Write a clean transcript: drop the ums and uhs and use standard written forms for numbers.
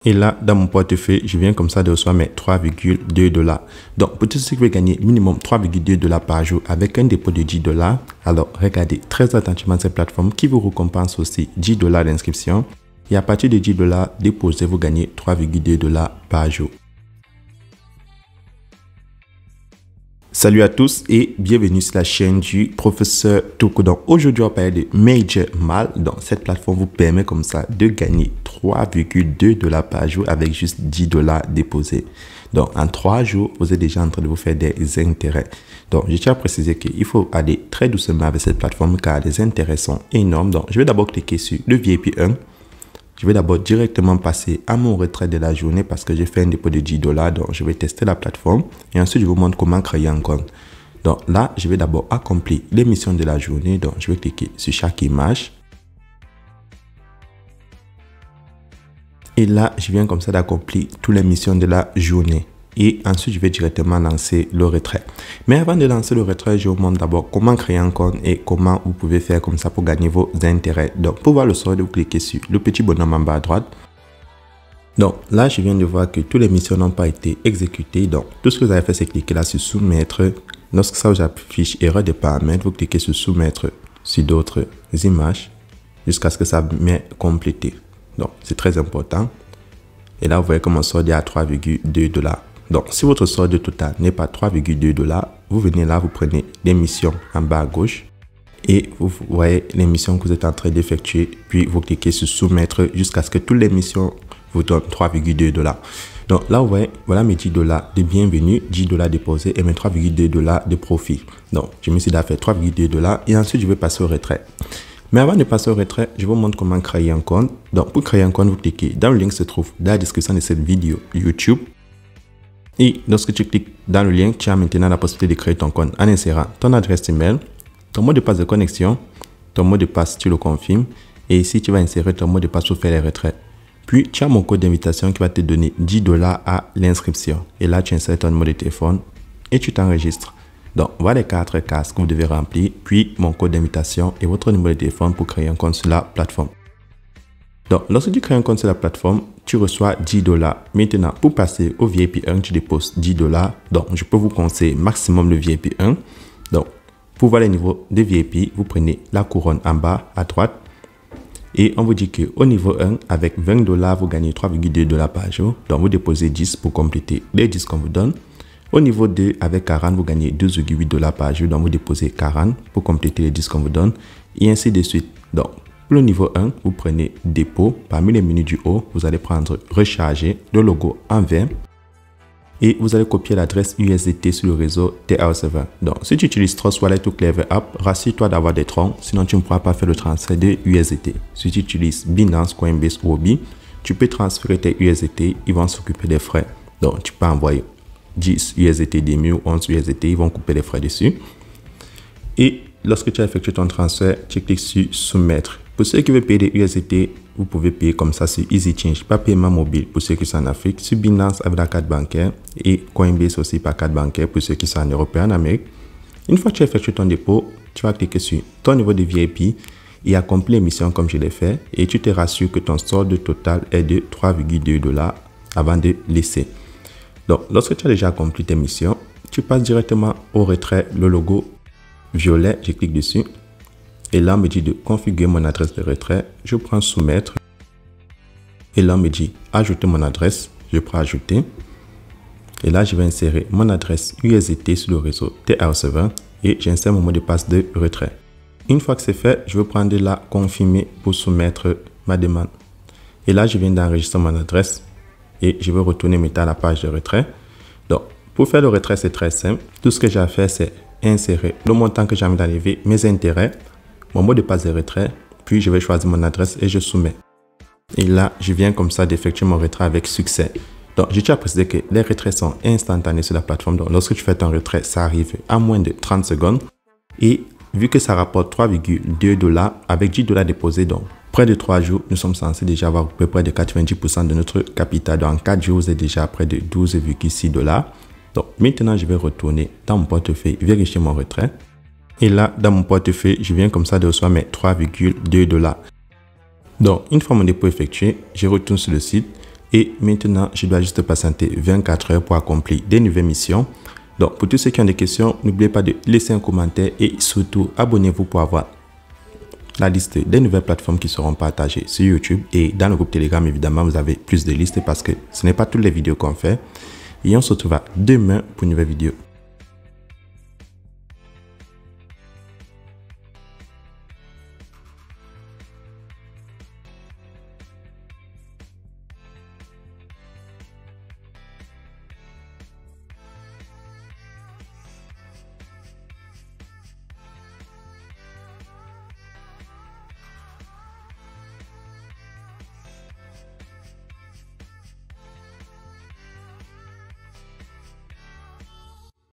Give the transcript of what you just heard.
Et là, dans mon portefeuille, je viens comme ça de recevoir mes 3,2 $. Donc, pour tous ceux qui veulent gagner minimum 3,2 $ par jour avec un dépôt de 10 $, alors regardez très attentivement cette plateforme qui vous récompense aussi 10 $ d'inscription. Et à partir de 10 $, déposez, vous gagnez 3,2 $ par jour. Salut à tous et bienvenue sur la chaîne du professeur Toko. Donc aujourd'hui on va parler de Major Mal. Donc cette plateforme vous permet comme ça de gagner 3,2 $ par jour avec juste 10 $ déposés. Donc en 3 jours vous êtes déjà en train de vous faire des intérêts. Donc je tiens à préciser qu'il faut aller très doucement avec cette plateforme car les intérêts sont énormes. Donc je vais d'abord cliquer sur le VIP 1. Je vais d'abord directement passer à mon retrait de la journée parce que j'ai fait un dépôt de 10 $. Donc, je vais tester la plateforme et ensuite, je vous montre comment créer un compte. Donc là, je vais d'abord accomplir les missions de la journée. Donc, je vais cliquer sur chaque image. Et là, je viens comme ça d'accomplir toutes les missions de la journée. Et ensuite, je vais directement lancer le retrait. Mais avant de lancer le retrait, je vous montre d'abord comment créer un compte et comment vous pouvez faire comme ça pour gagner vos intérêts. Donc, pour voir le solde, vous cliquez sur le petit bonhomme en bas à droite. Donc, là, je viens de voir que toutes les missions n'ont pas été exécutées. Donc, tout ce que vous avez fait, c'est cliquer là sur soumettre. Lorsque ça vous affiche erreur de paramètres, vous cliquez sur soumettre sur d'autres images jusqu'à ce que ça m'ait complété. Donc, c'est très important. Et là, vous voyez que mon solde est à 3,2 $. Donc, si votre solde total n'est pas 3,2 $, vous venez là, vous prenez les missions en bas à gauche et vous voyez les missions que vous êtes en train d'effectuer. Puis, vous cliquez sur soumettre jusqu'à ce que toutes les missions vous donnent 3,2 $. Donc, là, vous voyez, voilà mes 10 $ de bienvenue, 10 $ déposés et mes 3,2 $ de profit. Donc, je me suis fait 3,2 $ et ensuite, je vais passer au retrait. Mais avant de passer au retrait, je vous montre comment créer un compte. Donc, pour créer un compte, vous cliquez dans le lien qui se trouve dans la description de cette vidéo YouTube. Et lorsque tu cliques dans le lien, tu as maintenant la possibilité de créer ton compte en insérant ton adresse email, ton mot de passe de connexion, ton mot de passe, tu le confirmes. Et ici, tu vas insérer ton mot de passe pour faire les retraits. Puis, tu as mon code d'invitation qui va te donner 10 $ à l'inscription. Et là, tu insères ton numéro de téléphone et tu t'enregistres. Donc, voilà les 4 cases que vous devez remplir, puis mon code d'invitation et votre numéro de téléphone pour créer un compte sur la plateforme. Donc, lorsque tu crées un compte sur la plateforme, tu reçois 10 $. Maintenant, pour passer au VIP 1, tu déposes 10 $. Donc, je peux vous conseiller maximum le VIP 1. Donc, pour voir les niveaux de VIP, vous prenez la couronne en bas à droite. Et on vous dit qu'au niveau 1, avec 20 $, vous gagnez 3,2 $ par jour. Donc, vous déposez 10 pour compléter les 10 qu'on vous donne. Au niveau 2, avec 40, vous gagnez 12,8 $ par jour. Donc, vous déposez 40 pour compléter les 10 qu'on vous donne. Et ainsi de suite. Donc, pour le niveau 1, vous prenez dépôt. Parmi les menus du haut, vous allez prendre recharger, le logo en vert. Et vous allez copier l'adresse USDT sur le réseau TR7. Donc, si tu utilises Trust Wallet ou Clever App, rassure-toi d'avoir des troncs. Sinon, tu ne pourras pas faire le transfert de USDT. Si tu utilises Binance, Coinbase ou Huobi, tu peux transférer tes USDT. Ils vont s'occuper des frais. Donc, tu peux envoyer 10 USDT DEMI ou 11 USDT, ils vont couper les frais dessus. Et lorsque tu as effectué ton transfert, tu cliques sur soumettre. Pour ceux qui veulent payer des USDT, vous pouvez payer comme ça sur EasyChange, pas paiement mobile pour ceux qui sont en Afrique, sur Binance avec la carte bancaire et Coinbase aussi par carte bancaire pour ceux qui sont en Europe et en Amérique. Une fois que tu as effectué ton dépôt, tu vas cliquer sur ton niveau de VIP et accomplir les missions comme je l'ai fait et tu te rassures que ton solde total est de 3,2 $ avant de laisser. Donc, lorsque tu as déjà accompli tes missions, tu passes directement au retrait, le logo violet, je clique dessus. Et là, on me dit de configurer mon adresse de retrait. Je prends soumettre. Et là, on me dit ajouter mon adresse. Je prends ajouter. Et là, je vais insérer mon adresse USDT sur le réseau TR7 et j'insère mon mot de passe de retrait. Une fois que c'est fait, je vais prendre la confirmer pour soumettre ma demande. Et là, je viens d'enregistrer mon adresse. Et je vais retourner maintenant à la page de retrait. Donc, pour faire le retrait, c'est très simple. Tout ce que j'ai à faire, c'est insérer le montant que j'ai envie d'enlever, mes intérêts, mon mot de passe de retrait, puis je vais choisir mon adresse et je soumets. Et là, je viens comme ça d'effectuer mon retrait avec succès. Donc, je tiens à préciser que les retraits sont instantanés sur la plateforme. Donc, lorsque tu fais ton retrait, ça arrive à moins de 30 secondes. Et vu que ça rapporte 3,2 $ avec 10 $ déposés, donc près de 3 jours, nous sommes censés déjà avoir à peu près de 90% de notre capital. Donc, en 4 jours, vous êtes déjà à près de 12,6 $. Donc, maintenant, je vais retourner dans mon portefeuille, vérifier mon retrait. Et là, dans mon portefeuille, je viens comme ça de recevoir mes 3,2 $. Donc, une fois mon dépôt effectué, je retourne sur le site. Et maintenant, je dois juste patienter 24 heures pour accomplir des nouvelles missions. Donc, pour tous ceux qui ont des questions, n'oubliez pas de laisser un commentaire et surtout, abonnez-vous pour avoir la liste des nouvelles plateformes qui seront partagées sur YouTube. Et dans le groupe Telegram, évidemment, vous avez plus de listes parce que ce n'est pas toutes les vidéos qu'on fait. Et on se retrouve demain pour une nouvelle vidéo.